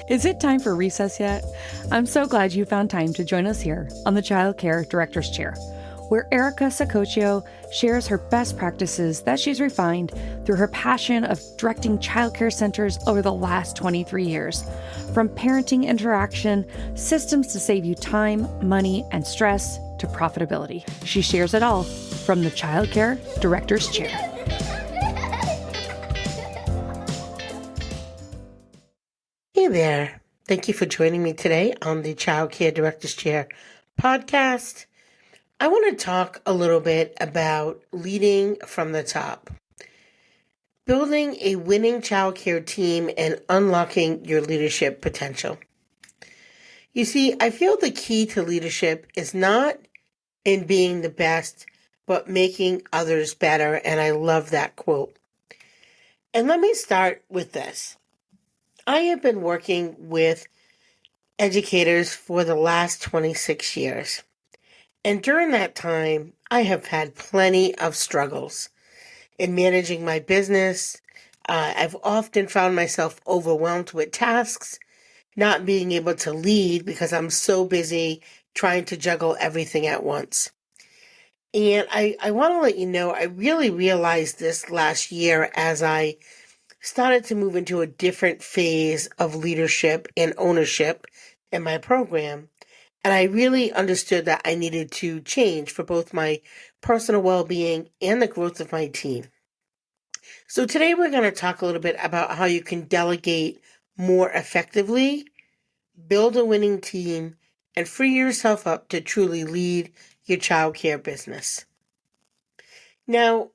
Is it time for recess yet? I'm so glad you found time to join us here on the Childcare Director's Chair, where Erica Sacoccio shares her best practices that she's refined through her passion of directing childcare centers over the last 23 years. From parenting interaction, systems to save you time, money, and stress, to profitability. She shares it all from the Childcare Director's Chair. Hey there. Thank you for joining me today on the Childcare Director's Chair podcast. I want to talk a little bit about leading from the top, building a winning childcare team and unlocking your leadership potential. You see, I feel the key to leadership is not in being the best, but making others better. And I love that quote. And let me start with this. I have been working with educators for the last 26 years. And during that time, I have had plenty of struggles in managing my business. I've often found myself overwhelmed with tasks, not being able to lead because I'm so busy trying to juggle everything at once. And I want to let you know, I really realized this last year as I started to move into a different phase of leadership and ownership in my program. And I really understood that I needed to change for both my personal well-being and the growth of my team. So today we're going to talk a little bit about how you can delegate more effectively, build a winning team, and free yourself up to truly lead your childcare business. Now,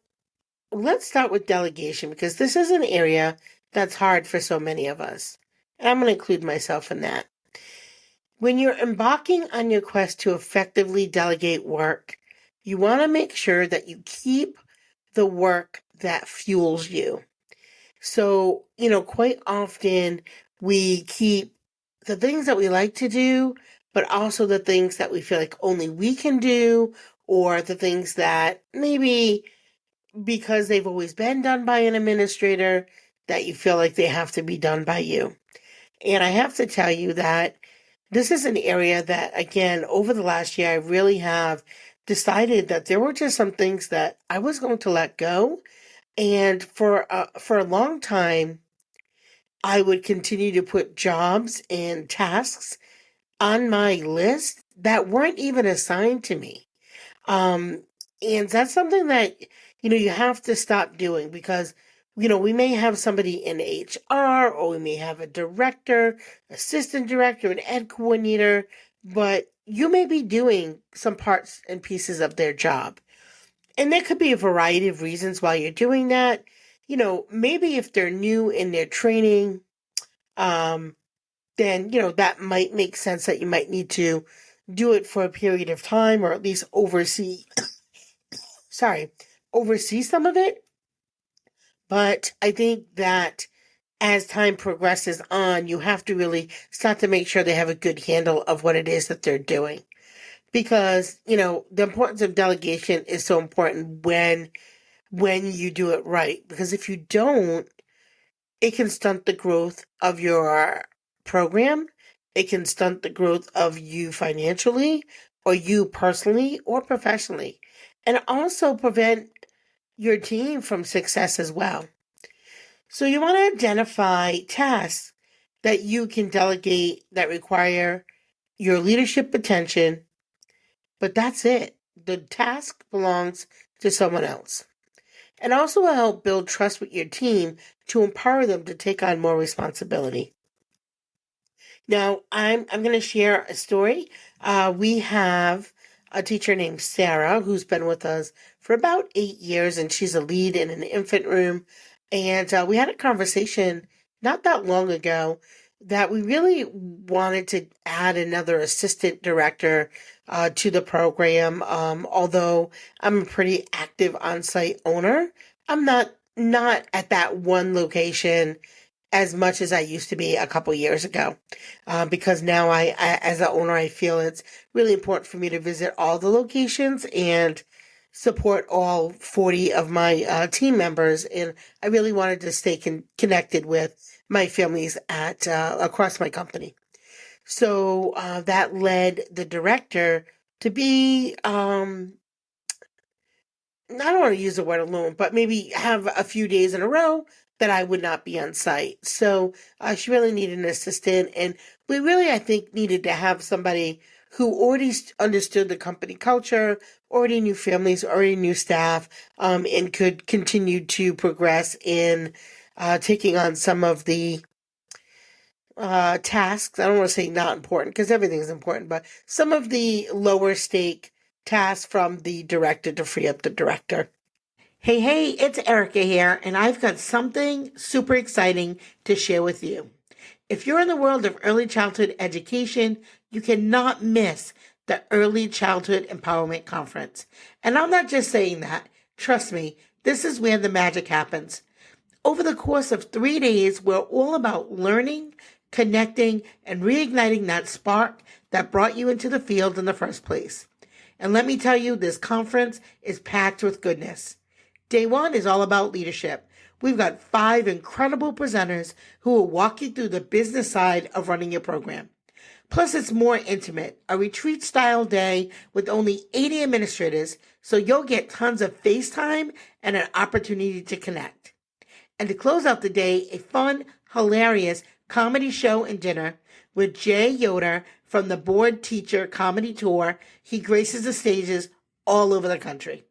let's start with delegation because this is an area that's hard for so many of us. And I'm going to include myself in that. When you're embarking on your quest to effectively delegate work, you want to make sure that you keep the work that fuels you. So, quite often we keep the things that we like to do, but also the things that we feel like only we can do, or the things that maybe because they've always been done by an administrator, that you feel like they have to be done by you. And I have to tell you that this is an area that, again, over the last year, I really have decided that there were just some things that I was going to let go. And for a long time, I would continue to put jobs and tasks on my list that weren't even assigned to me. And that's something that, you have to stop doing because, we may have somebody in HR or we may have a director, assistant director, an ed coordinator, but you may be doing some parts and pieces of their job. And there could be a variety of reasons why you're doing that. Maybe if they're new in their training, then, that might make sense that you might need to do it for a period of time or at least oversee some of it. But I think that as time progresses on, you have to really start to make sure they have a good handle of what it is that they're doing. Because, the importance of delegation is so important when you do it right. Because if you don't, it can stunt the growth of your program. It can stunt the growth of you financially or you personally or professionally. And also prevent your team from success as well. So you want to identify tasks that you can delegate that require your leadership attention, but that's it. The task belongs to someone else. And also help build trust with your team to empower them to take on more responsibility. Now, I'm going to share a story. We have a teacher named Sarah who's been with us for about 8 years, and she's a lead in an infant room. And we had a conversation not that long ago that we really wanted to add another assistant director to the program. Although I'm a pretty active on-site owner, I'm not at that one location as much as I used to be a couple years ago, because now as an owner, I feel it's really important for me to visit all the locations and support all 40 of my team members, and I really wanted to stay connected with my families at across my company. So that led the director to be I don't want to use the word alone, but maybe have a few days in a row that I would not be on site. So she really needed an assistant, and we really, I think, needed to have somebody who already understood the company culture, already knew families, already knew staff, and could continue to progress in taking on some of the tasks. I don't want to say not important because everything's important, but some of the lower stake tasks from the director to free up the director. Hey, it's Erica here, and I've got something super exciting to share with you. If you're in the world of early childhood education, you cannot miss the Early Childhood Empowerment Conference. And I'm not just saying that. Trust me, this is where the magic happens. Over the course of 3 days, we're all about learning, connecting, and reigniting that spark that brought you into the field in the first place. And let me tell you, this conference is packed with goodness. Day one is all about leadership. We've got 5 incredible presenters who will walk you through the business side of running your program. Plus, it's more intimate, a retreat style day with only 80 administrators, so you'll get tons of FaceTime and an opportunity to connect. And to close out the day, a fun, hilarious comedy show and dinner with Jay Yoder from the Board Teacher Comedy Tour. He graces the stages all over the country.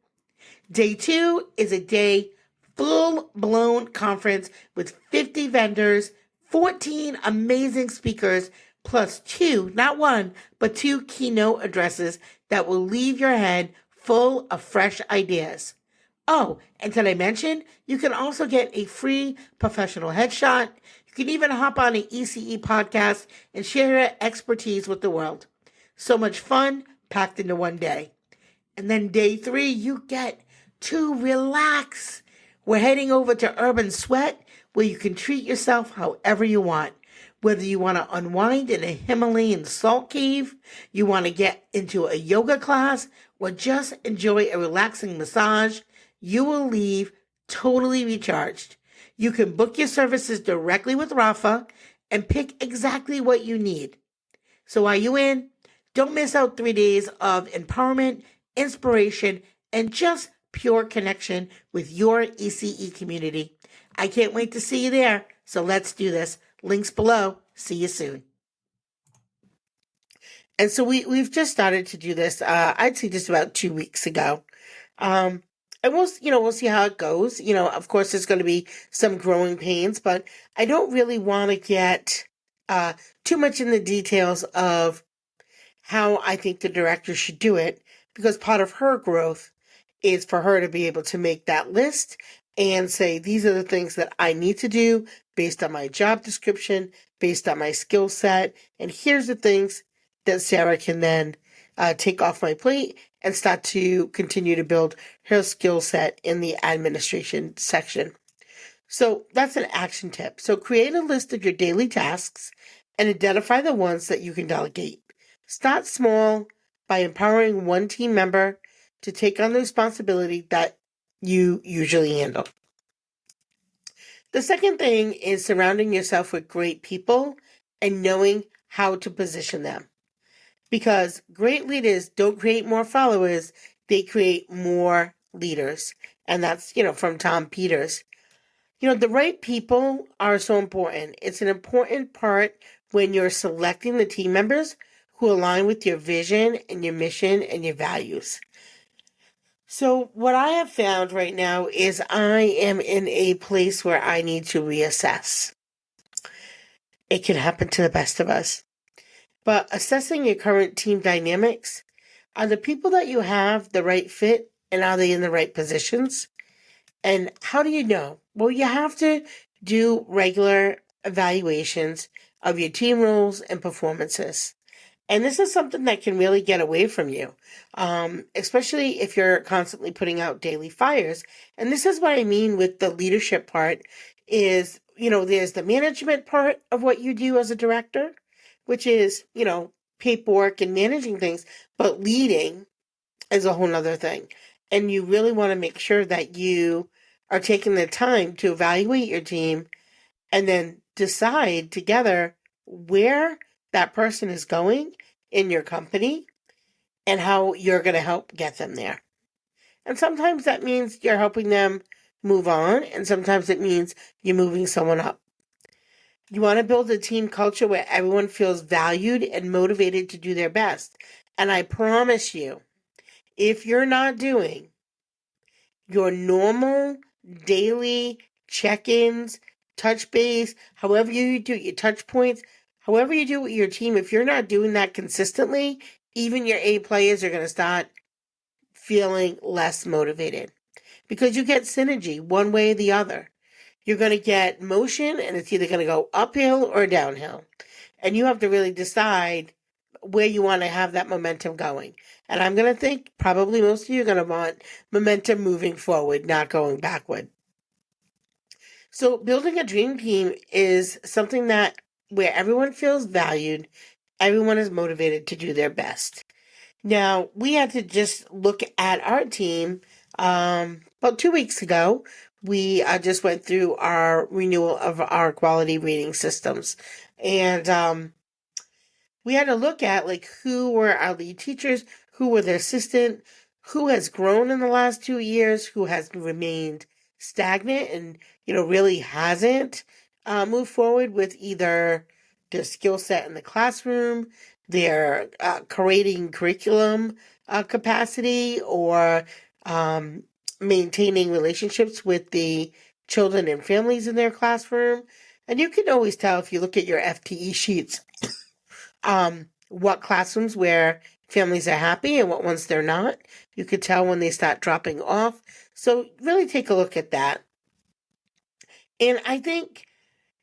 Day 2 is a day full-blown conference with 50 vendors, 14 amazing speakers, plus 2, not 1, but 2 keynote addresses that will leave your head full of fresh ideas. Oh, and did I mention you can also get a free professional headshot? You can even hop on an ECE podcast and share your expertise with the world. So much fun packed into one day. And then day 3, you get to relax. We're heading over to Urban Sweat, where you can treat yourself however you want. Whether you want to unwind in a Himalayan salt cave, you want to get into a yoga class, or just enjoy a relaxing massage, you will leave totally recharged. You can book your services directly with Rafa and pick exactly what you need. So are you in? Don't miss out 3 days of empowerment, inspiration, and just pure connection with your ECE community. I can't wait to see you there. So let's do this. Links below. See you soon. And so we've just started to do this. I'd say just about 2 weeks ago. And we'll see how it goes. Of course, there's going to be some growing pains, but I don't really want to get too much in the details of how I think the director should do it, because part of her growth is for her to be able to make that list and say, these are the things that I need to do based on my job description, based on my skill set, and here's the things that Sarah can then take off my plate and start to continue to build her skill set in the administration section. So that's an action tip. So create a list of your daily tasks and identify the ones that you can delegate. Start small by empowering one team member to take on the responsibility that you usually handle. The second thing is surrounding yourself with great people and knowing how to position them. Because great leaders don't create more followers, they create more leaders. And that's, from Tom Peters. The right people are so important. It's an important part when you're selecting the team members who align with your vision and your mission and your values. So what I have found right now is I am in a place where I need to reassess. It can happen to the best of us. But assessing your current team dynamics, are the people that you have the right fit, and are they in the right positions? And how do you know? Well, you have to do regular evaluations of your team roles and performances. And this is something that can really get away from you, especially if you're constantly putting out daily fires. And this is what I mean with the leadership part is, there's the management part of what you do as a director, which is, paperwork and managing things, but leading is a whole nother thing. and you really want to make sure that you are taking the time to evaluate your team and then decide together where that person is going in your company and how you're going to help get them there. And sometimes that means you're helping them move on, and sometimes it means you're moving someone up. You want to build a team culture where everyone feels valued and motivated to do their best. And I promise you, if you're not doing your normal daily check-ins, touch base, however you do your touch points, however you do with your team, if you're not doing that consistently, even your A players are going to start feeling less motivated because you get synergy one way or the other. You're going to get motion, and it's either going to go uphill or downhill. And you have to really decide where you want to have that momentum going. And I'm going to think probably most of you are going to want momentum moving forward, not going backward. So building a dream team is something that where everyone feels valued, everyone is motivated to do their best. Now, we had to just look at our team about 2 weeks ago. We just went through our renewal of our quality rating systems. And we had to look at like who were our lead teachers, who were the assistant, who has grown in the last 2 years, who has remained stagnant and really hasn't moved forward with either their skill set in the classroom, their creating curriculum capacity, or maintaining relationships with the children and families in their classroom. And you can always tell if you look at your FTE sheets what classrooms where families are happy and what ones they're not. You could tell when they start dropping off. So really take a look at that. And I think,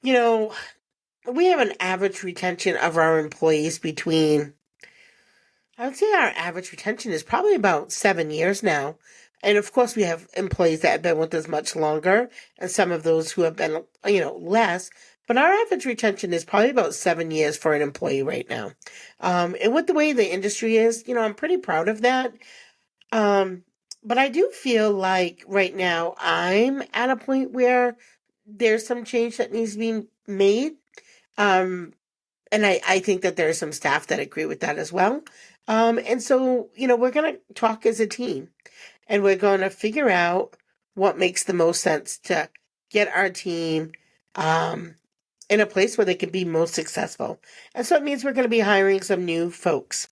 we have an average retention of our employees between, I would say our average retention is probably about 7 years now. And of course, we have employees that have been with us much longer and some of those who have been, less. But our average retention is probably about 7 years for an employee right now. And with the way the industry is, I'm pretty proud of that. But I do feel like right now I'm at a point where there's some change that needs to be made. And I think that there are some staff that agree with that as well. And so, we're going to talk as a team and we're going to figure out what makes the most sense to get our team in a place where they can be most successful. And so it means we're going to be hiring some new folks.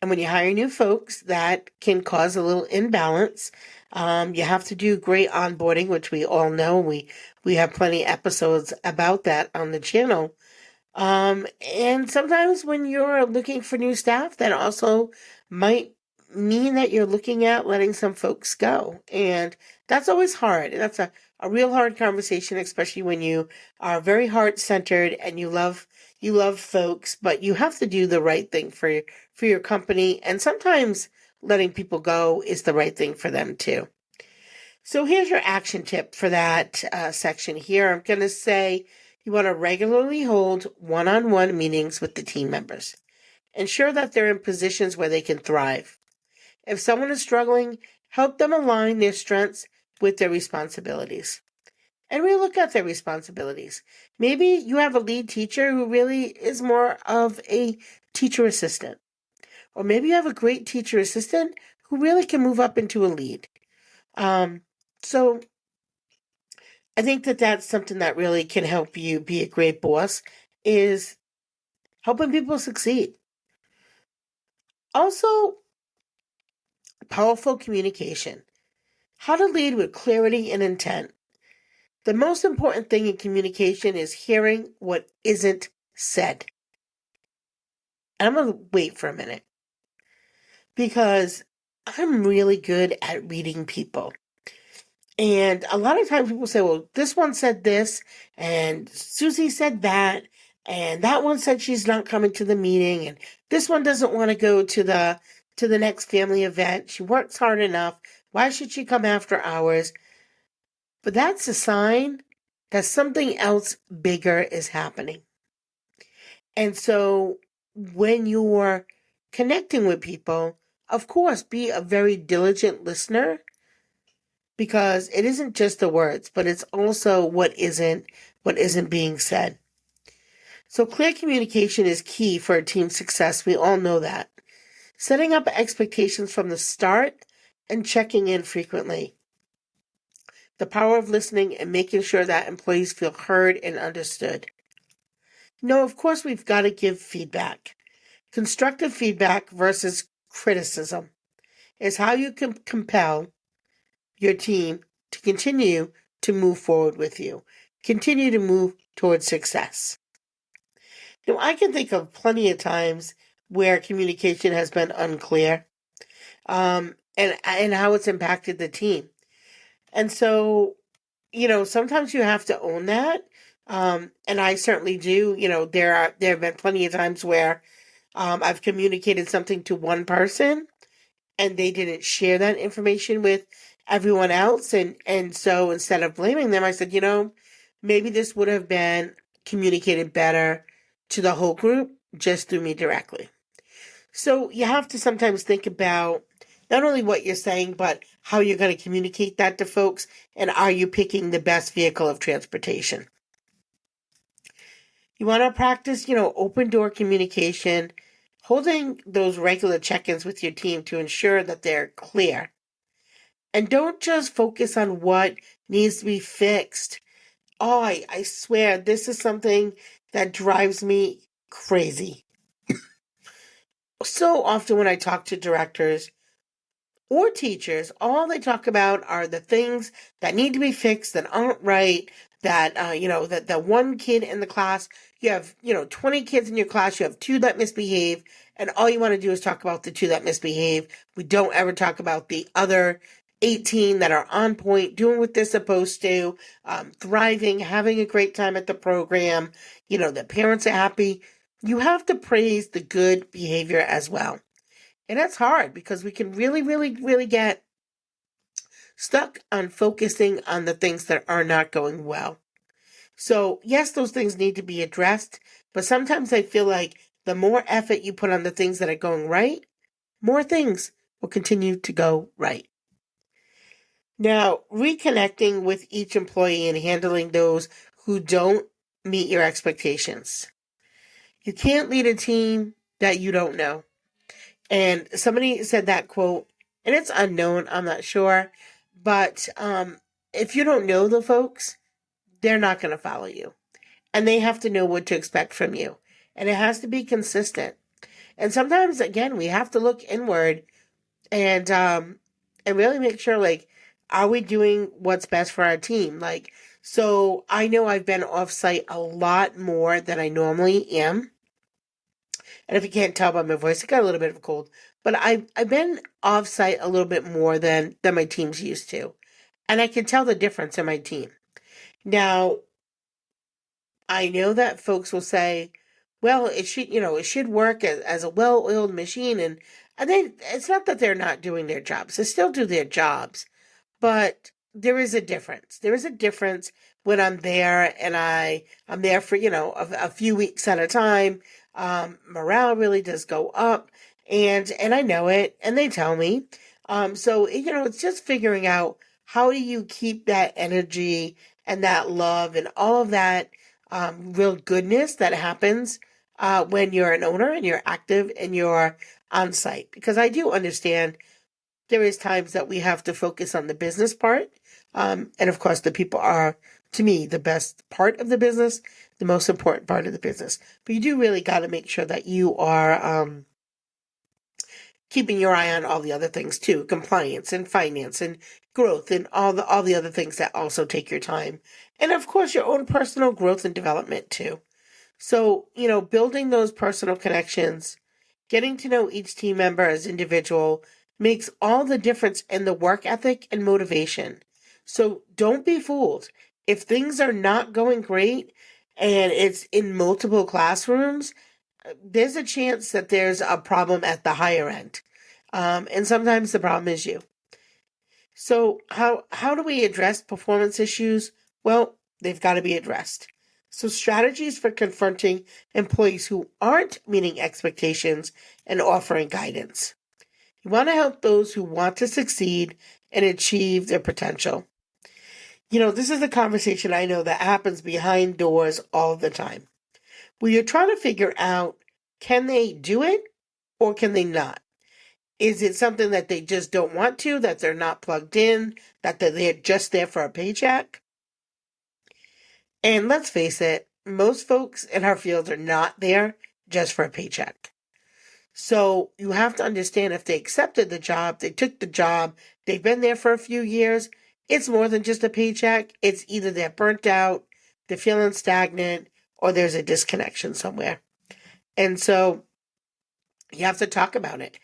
And when you hire new folks, that can cause a little imbalance. You have to do great onboarding, which we all know. We have plenty of episodes about that on the channel. And sometimes when you're looking for new staff, that also might mean that you're looking at letting some folks go. And that's always hard. And that's a real hard conversation, especially when you are very heart-centered and you love folks, but you have to do the right thing for your company. And sometimes letting people go is the right thing for them too. So here's your action tip for that section here. I'm going to say you want to regularly hold one-on-one meetings with the team members. Ensure that they're in positions where they can thrive. If someone is struggling, help them align their strengths with their responsibilities. And we look at their responsibilities. Maybe you have a lead teacher who really is more of a teacher assistant. Or maybe you have a great teacher assistant who really can move up into a lead. So I think that that's something that really can help you be a great boss, is helping people succeed. Also, powerful communication. How to lead with clarity and intent. The most important thing in communication is hearing what isn't said. And I'm going to wait for a minute because I'm really good at reading people. And a lot of times people say, well, this one said this, and Susie said that, and that one said she's not coming to the meeting, and this one doesn't want to go to the next family event. She works hard enough. Why should she come after hours? But that's a sign that something else bigger is happening. And so when you're connecting with people, of course, be a very diligent listener, because it isn't just the words, but it's also what isn't being said. So clear communication is key for a team success. We all know that. Setting up expectations from the start and checking in frequently. The power of listening and making sure that employees feel heard and understood. No, of course, we've got to give feedback. Constructive feedback versus criticism is how you can compel your team to continue to move forward with you, continue to move towards success. Now, I can think of plenty of times where communication has been unclear, and how it's impacted the team. And so, sometimes you have to own that. And I certainly do. There have been plenty of times where I've communicated something to one person and they didn't share that information with everyone else. And so instead of blaming them, I said, maybe this would have been communicated better to the whole group just through me directly. So you have to sometimes think about not only what you're saying, but how you're going to communicate that to folks, and are you picking the best vehicle of transportation? You want to practice, open door communication, holding those regular check-ins with your team to ensure that they're clear. And don't just focus on what needs to be fixed. Oh, I swear, this is something that drives me crazy. So often when I talk to directors or teachers, all they talk about are the things that need to be fixed, that aren't right, that, that one kid in the class, you have, 20 kids in your class, you have 2 that misbehave, and all you want to do is talk about the 2 that misbehave. We don't ever talk about the other 18 that are on point, doing what they're supposed to, thriving, having a great time at the program, the parents are happy. You have to praise the good behavior as well. And that's hard because we can really, really, really get stuck on focusing on the things that are not going well. So, yes, those things need to be addressed, but sometimes I feel like the more effort you put on the things that are going right, more things will continue to go right. Now, reconnecting with each employee and handling those who don't meet your expectations. You can't lead a team that you don't know. And somebody said that quote, and it's unknown, I'm not sure. But if you don't know the folks, they're not going to follow you. And they have to know what to expect from you. And it has to be consistent. And sometimes, again, we have to look inward and really make sure, like, are we doing what's best for our team? Like, so I know I've been off site a lot more than I normally am. And if you can't tell by my voice, I got a little bit of a cold. But I've been off site a little bit more than my team's used to. And I can tell the difference in my team. Now, I know that folks will say, well, it should work as a well-oiled machine. And it's not that they're not doing their jobs. They still do their jobs. But there is a difference. There is a difference when I'm there and I'm there for, a few weeks at a time. Morale really does go up, and I know it, and they tell me. So, it's just figuring out, how do you keep that energy and that love and all of that real goodness that happens when you're an owner and you're active and you're on site. Because I do understand there is times that we have to focus on the business part. And of course, the people are, to me, the best part of the business, the most important part of the business. But you do really got to make sure that you are keeping your eye on all the other things too, compliance and finance and growth and all the other things that also take your time. And of course, your own personal growth and development too. So, building those personal connections, getting to know each team member as individual makes all the difference in the work ethic and motivation. So don't be fooled. If things are not going great and it's in multiple classrooms, there's a chance that there's a problem at the higher end. And sometimes the problem is you. So how do we address performance issues? Well, they've got to be addressed. So strategies for confronting employees who aren't meeting expectations and offering guidance. You want to help those who want to succeed and achieve their potential. This is a conversation I know that happens behind doors all the time, where you're trying to figure out, can they do it or can they not? Is it something that they just don't want to, that they're not plugged in, that they're just there for a paycheck? And let's face it, most folks in our field are not there just for a paycheck. So you have to understand, if they accepted the job, they took the job, they've been there for a few years, it's more than just a paycheck. It's either they're burnt out, they're feeling stagnant, or there's a disconnection somewhere. And so you have to talk about it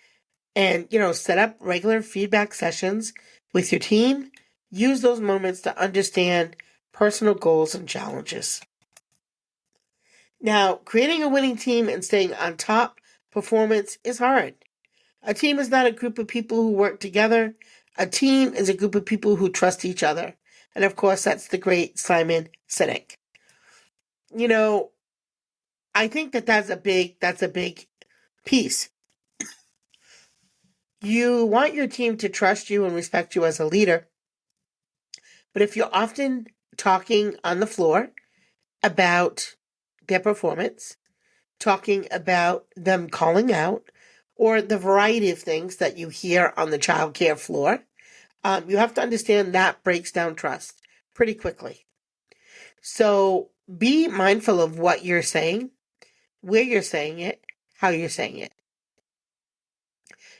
and, set up regular feedback sessions with your team. Use those moments to understand personal goals and challenges. Now, creating a winning team and staying on top performance is hard. A team is not a group of people who work together. A team is a group of people who trust each other. And of course, that's the great Simon Sinek. I think that's a big piece. You want your team to trust you and respect you as a leader. But if you're often talking on the floor about their performance, talking about them calling out, or the variety of things that you hear on the childcare floor, you have to understand that breaks down trust pretty quickly. So be mindful of what you're saying, where you're saying it, how you're saying it.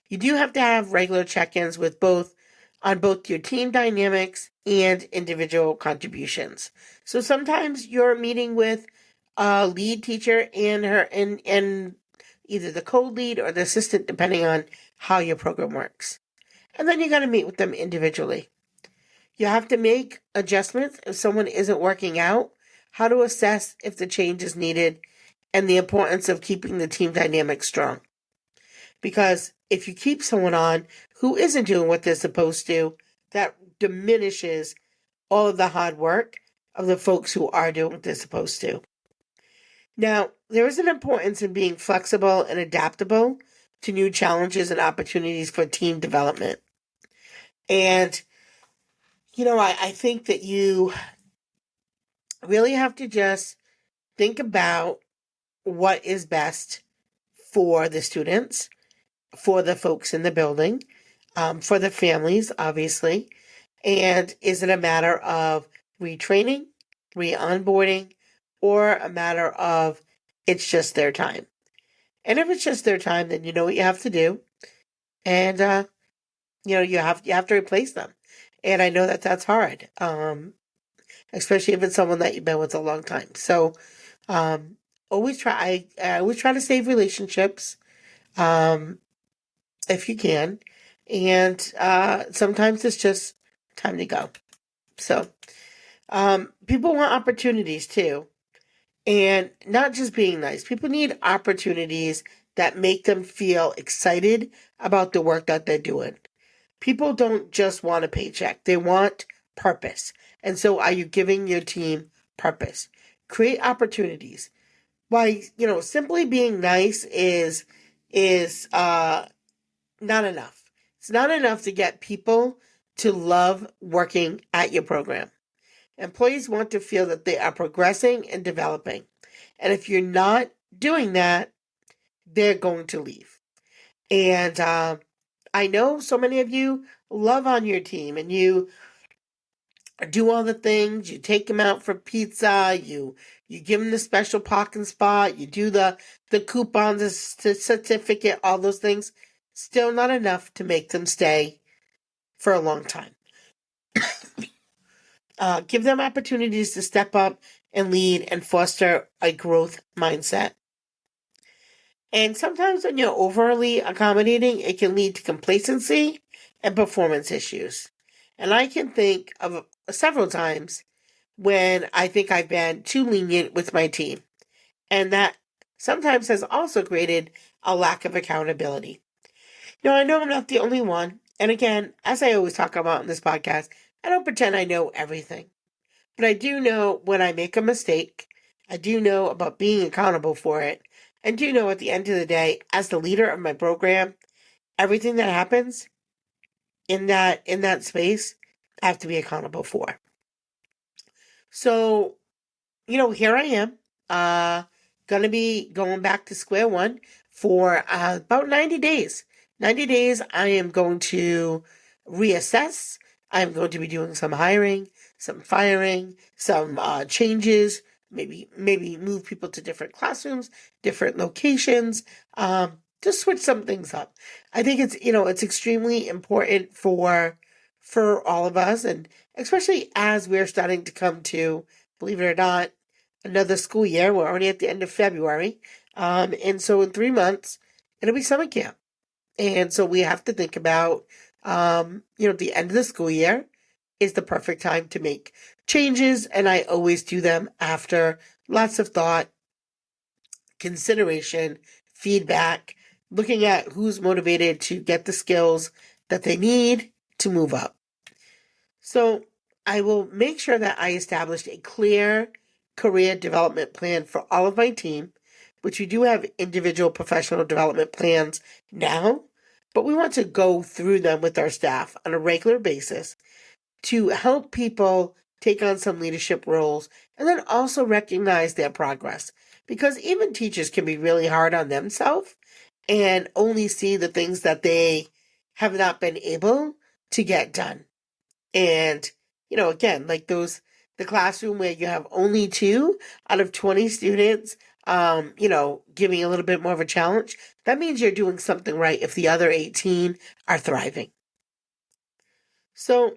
You do have to have regular check-ins on both your team dynamics and individual contributions. So sometimes you're meeting with a lead teacher and either the co-lead or the assistant, depending on how your program works. And then you got to meet with them individually. You have to make adjustments if someone isn't working out, how to assess if the change is needed, and the importance of keeping the team dynamic strong. Because if you keep someone on who isn't doing what they're supposed to, that diminishes all of the hard work of the folks who are doing what they're supposed to. Now, there is an importance in being flexible and adaptable to new challenges and opportunities for team development. And, I think that you really have to just think about what is best for the students, for the folks in the building, for the families, obviously. And is it a matter of retraining, re-onboarding, or a matter of it's just their time? And if it's just their time, then you know what you have to do. And, you have to replace them. And I know that that's hard, especially if it's someone that you've been with a long time. So always try. I always try to save relationships, if you can, and sometimes it's just time to go. So people want opportunities too, and not just being nice. People need opportunities that make them feel excited about the work that they're doing. People don't just want a paycheck; they want purpose. And so, are you giving your team purpose? Create opportunities. Why, simply being nice is not enough. It's not enough to get people to love working at your program. Employees want to feel that they are progressing and developing. And if you're not doing that, they're going to leave. And I know so many of you love on your team and you do all the things. You take them out for pizza. You give them the special parking spot. You do the coupons, the certificate, all those things. Still not enough to make them stay for a long time. Give them opportunities to step up and lead and foster a growth mindset. And sometimes when you're overly accommodating, it can lead to complacency and performance issues. And I can think of several times when I think I've been too lenient with my team. And that sometimes has also created a lack of accountability. Now, I know I'm not the only one. And again, as I always talk about in this podcast, I don't pretend I know everything. But I do know when I make a mistake. I do know about being accountable for it. And do know at the end of the day, as the leader of my program, everything that happens in that space, I have to be accountable for. So, here I am, gonna be going back to square one for about 90 days. 90 days, I am going to reassess. I'm going to be doing some hiring, some firing, some changes, maybe move people to different classrooms, different locations, just switch some things up. I think it's extremely important for all of us, and especially as we're starting to come to, believe it or not, another school year. We're already at the end of February. And so in 3 months, it'll be summer camp. And so we have to think about, the end of the school year is the perfect time to make changes. And I always do them after lots of thought, consideration, feedback, looking at who's motivated to get the skills that they need to move up. So I will make sure that I established a clear career development plan for all of my team, which we do have individual professional development plans now, but we want to go through them with our staff on a regular basis to help people take on some leadership roles and then also recognize their progress. Because even teachers can be really hard on themselves and only see the things that they have not been able to get done. And, again, like the classroom where you have only 2 out of 20 students, giving a little bit more of a challenge, that means you're doing something right if the other 18 are thriving. So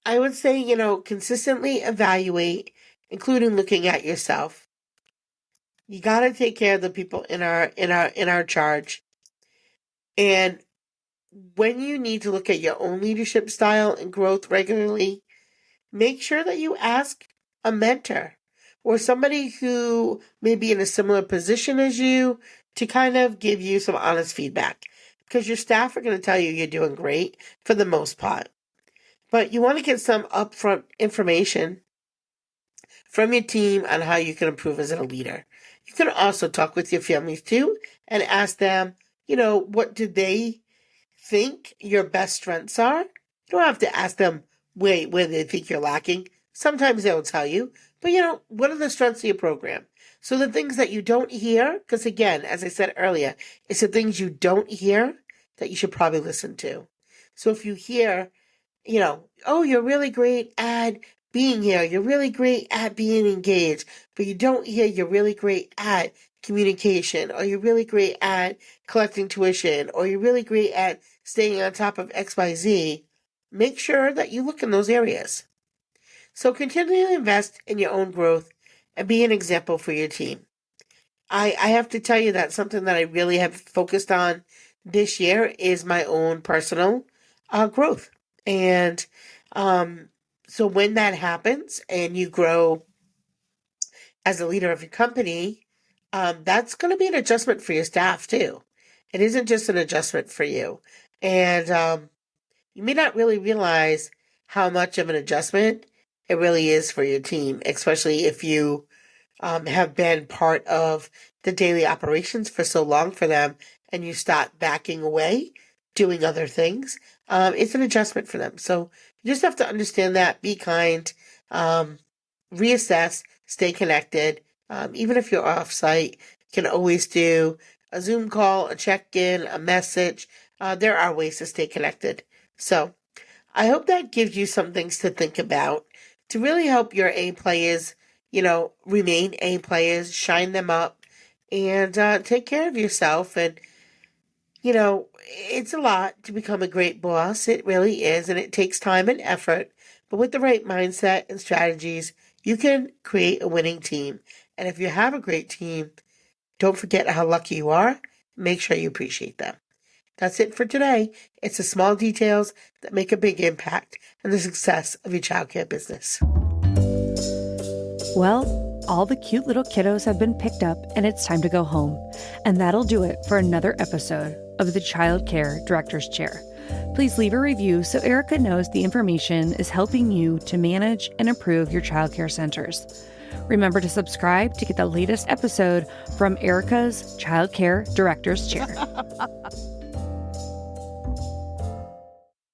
I would say, consistently evaluate, including looking at yourself. You got to take care of the people in our charge. And when you need to look at your own leadership style and growth regularly, make sure that you ask a mentor or somebody who may be in a similar position as you to kind of give you some honest feedback, because your staff are going to tell you you're doing great for the most part. But you want to get some upfront information from your team on how you can improve as a leader. You can also talk with your families too and ask them, what do they think your best strengths are? You don't have to ask them where they think you're lacking. Sometimes they'll tell you, but what are the strengths of your program? So the things that you don't hear, because again, as I said earlier, it's the things you don't hear that you should probably listen to. So if you hear, oh, you're really great at being here, you're really great at being engaged, but you don't hear you're really great at communication, or you're really great at collecting tuition, or you're really great at staying on top of XYZ, make sure that you look in those areas. So continually invest in your own growth and be an example for your team. I have to tell you that something that I really have focused on this year is my own personal growth. And so when that happens and you grow as a leader of your company, that's going to be an adjustment for your staff too. It isn't just an adjustment for you. And you may not really realize how much of an adjustment it really is for your team, especially if you have been part of the daily operations for so long for them and you start backing away, doing other things. It's an adjustment for them. So you just have to understand that, be kind, reassess, stay connected. Even if you're off site, you can always do a Zoom call, a check-in, a message. There are ways to stay connected. So I hope that gives you some things to think about to really help your A players, remain A players, shine them up, and take care of yourself. And, it's a lot to become a great boss. It really is. And it takes time and effort. But with the right mindset and strategies, you can create a winning team. And if you have a great team, don't forget how lucky you are. Make sure you appreciate them. That's it for today. It's the small details that make a big impact on the success of your childcare business. Well, all the cute little kiddos have been picked up and it's time to go home. And that'll do it for another episode of the Childcare Director's Chair. Please leave a review so Erica knows the information is helping you to manage and improve your childcare centers. Remember to subscribe to get the latest episode from Erica's Childcare Director's Chair.